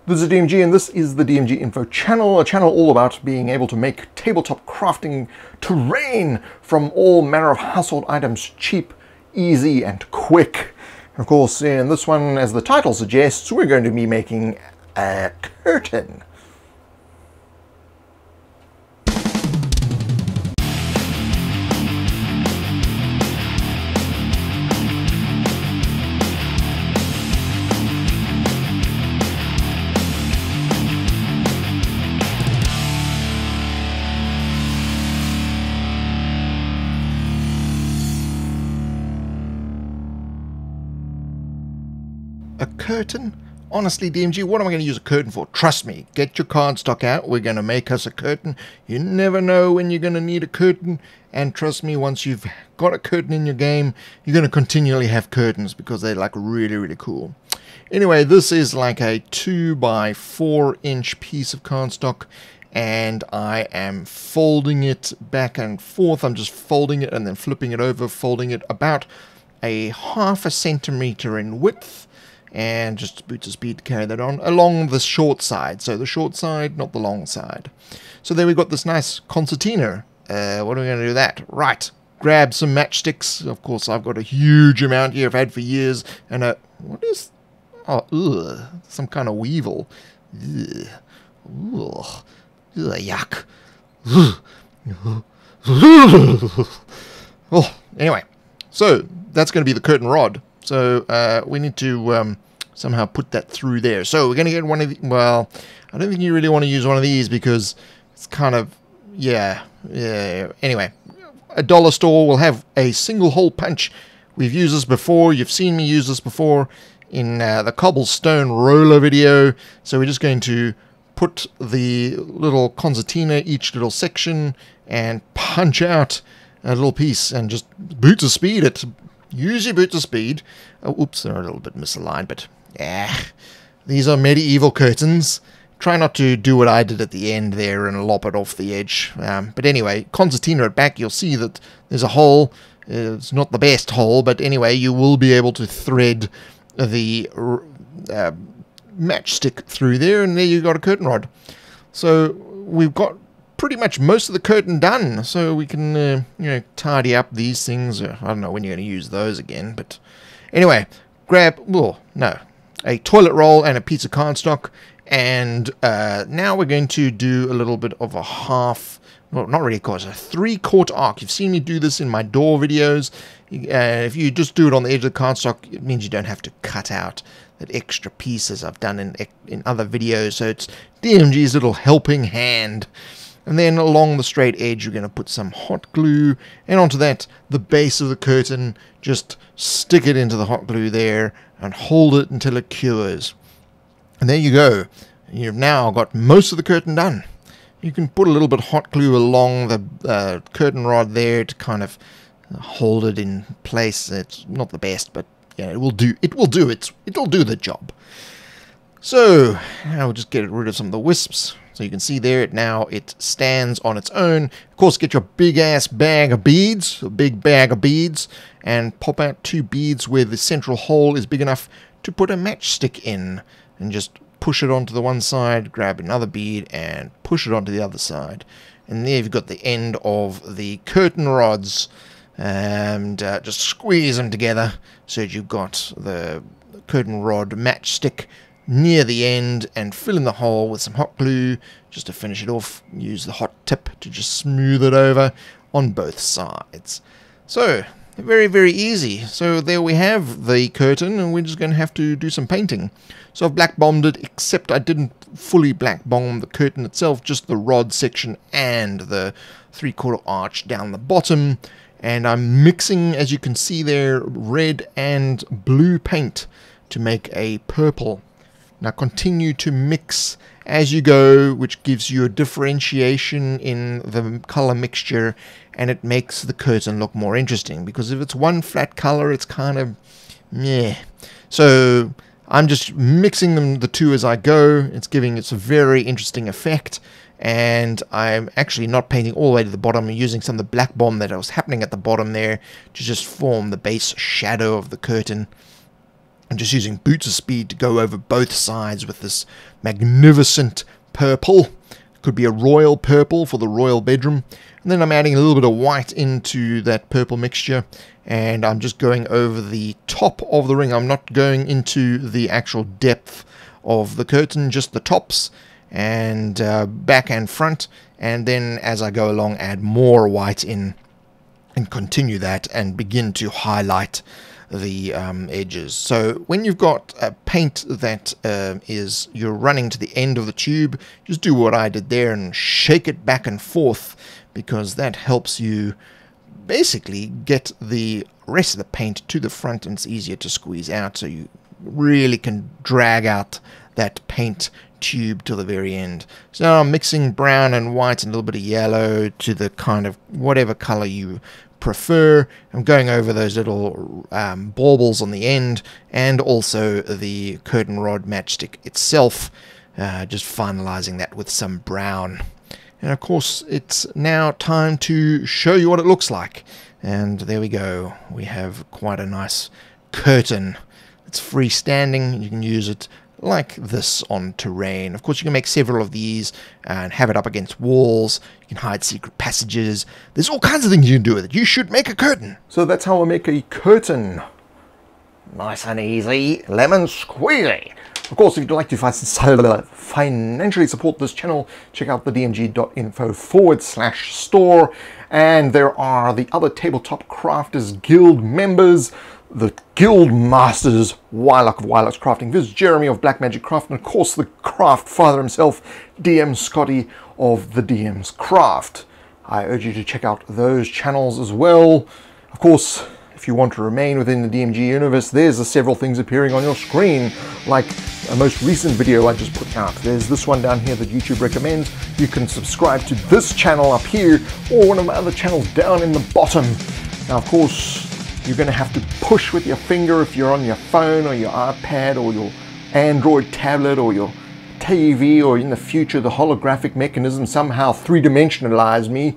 This is DMG, and this is the DMG Info channel, a channel all about being able to make tabletop crafting terrain from all manner of household items cheap, easy, and quick. Of course, in this one, as the title suggests, we're going to be making a curtain. A curtain? Honestly, DMG, what am I going to use a curtain for? Trust me, get your cardstock out. We're going to make us a curtain. You never know when you're going to need a curtain. And trust me, once you've got a curtain in your game, you're going to continually have curtains because they're like really, really cool. Anyway, this is like a 2 by 4 inch piece of cardstock. And I am folding it back and forth. I'm just folding it and then flipping it over, folding it about a 1/2 centimeter in width. And just boots of speed to carry that on along the short side. So the short side, not the long side. So there we've got this nice concertina. What are we going to do with that? Right. Grab some matchsticks. Of course, I've got a huge amount here I've had for years. And what is... Oh, ugh. Some kind of weevil. Ugh. Ugh. Ugh, yuck. Oh, anyway. So, that's going to be the curtain rod. So we need to somehow put that through there. So we're going to get one of the... Well, I don't think you really want to use one of these because it's kind of... Yeah. Anyway, a dollar store will have a single hole punch. We've used this before. You've seen me use this before in the cobblestone roller video. So we're just going to put the little concertina, each little section, and punch out a little piece and just boots of speed it. Use your boots of speed. Oh, oops, they're a little bit misaligned, but yeah. These are medieval curtains. Try not to do what I did at the end there and lop it off the edge. But anyway, concertina at back, you'll see that there's a hole. It's not the best hole, but anyway, you will be able to thread the matchstick through there, and there you've got a curtain rod. So we've got pretty much most of the curtain done, so we can you know, tidy up these things. I don't know when you're going to use those again, but anyway, grab a toilet roll and a piece of cardstock, and now we're going to do a little bit of a half, well, not really, of course, a 3/4 arc. You've seen me do this in my door videos. If you just do it on the edge of the cardstock, it means you don't have to cut out that extra piece as I've done in other videos. So it's DMG's little helping hand. And then along the straight edge, you're going to put some hot glue. And onto that, the base of the curtain, just stick it into the hot glue there and hold it until it cures. And there you go. You've now got most of the curtain done. You can put a little bit of hot glue along the curtain rod there to kind of hold it in place. It's not the best, but yeah, it will do. It'll do the job. So now we'll just get rid of some of the wisps. So you can see there, now it stands on its own. Of course, get your big-ass bag of beads, a big bag of beads, and pop out 2 beads where the central hole is big enough to put a matchstick in. And just push it onto the one side, grab another bead, and push it onto the other side. And there you've got the end of the curtain rods. And just squeeze them together so that you've got the curtain rod matchstick near the end, and fill in the hole with some hot glue just to finish it off. Use the hot tip to just smooth it over on both sides. So very, very easy. So there we have the curtain, and we're just going to have to do some painting. So I've black bombed it, except I didn't fully black bomb the curtain itself, just the rod section and the 3/4 arch down the bottom. And I'm mixing, as you can see there, red and blue paint to make a purple. Now continue to mix as you go, which gives you a differentiation in the color mixture, and it makes the curtain look more interesting. Because if it's one flat color, it's kind of meh. So I'm just mixing the two as I go. It's giving it a very interesting effect. And I'm actually not painting all the way to the bottom. I'm using some of the black bomb that was happening at the bottom there to just form the base shadow of the curtain. I'm just using boots of speed to go over both sides with this magnificent purple. Could be a royal purple for the royal bedroom. And then I'm adding a little bit of white into that purple mixture. And I'm just going over the top of the ring. I'm not going into the actual depth of the curtain, just the tops and back and front. And then as I go along, add more white in and continue that and begin to highlight the edges. So when you've got a paint that you're running to the end of the tube, just do what I did there and shake it back and forth, because that helps you basically get the rest of the paint to the front, and it's easier to squeeze out, so you really can drag out that paint tube to the very end. So now I'm mixing brown and white and a little bit of yellow to the kind of whatever color you prefer. I'm going over those little baubles on the end, and also the curtain rod matchstick itself, just finalizing that with some brown. And of course it's now time to show you what it looks like. And there we go, we have quite a nice curtain. It's freestanding, you can use it like this on terrain. Of course, you can make several of these and have it up against walls. You can hide secret passages. There's all kinds of things you can do with it. You should make a curtain. So that's how I make a curtain. Nice and easy, lemon squeezy. Of course, if you'd like to financially support this channel, check out the dmg.info/store. And there are the other Tabletop Crafters Guild members, the Guild Masters, Wylock of Wylock's Crafting Viz, Jeremy of Black Magic Craft, and of course the Craft Father himself, DM Scotty of the DM's Craft. I urge you to check out those channels as well. Of course, if you want to remain within the DMG universe, there's the several things appearing on your screen, like a most recent video I just put out. There's this one down here that YouTube recommends. You can subscribe to this channel up here, or one of my other channels down in the bottom. Now, of course, you're going to have to push with your finger if you're on your phone or your iPad or your Android tablet or your TV, or in the future the holographic mechanism somehow three-dimensionalize me.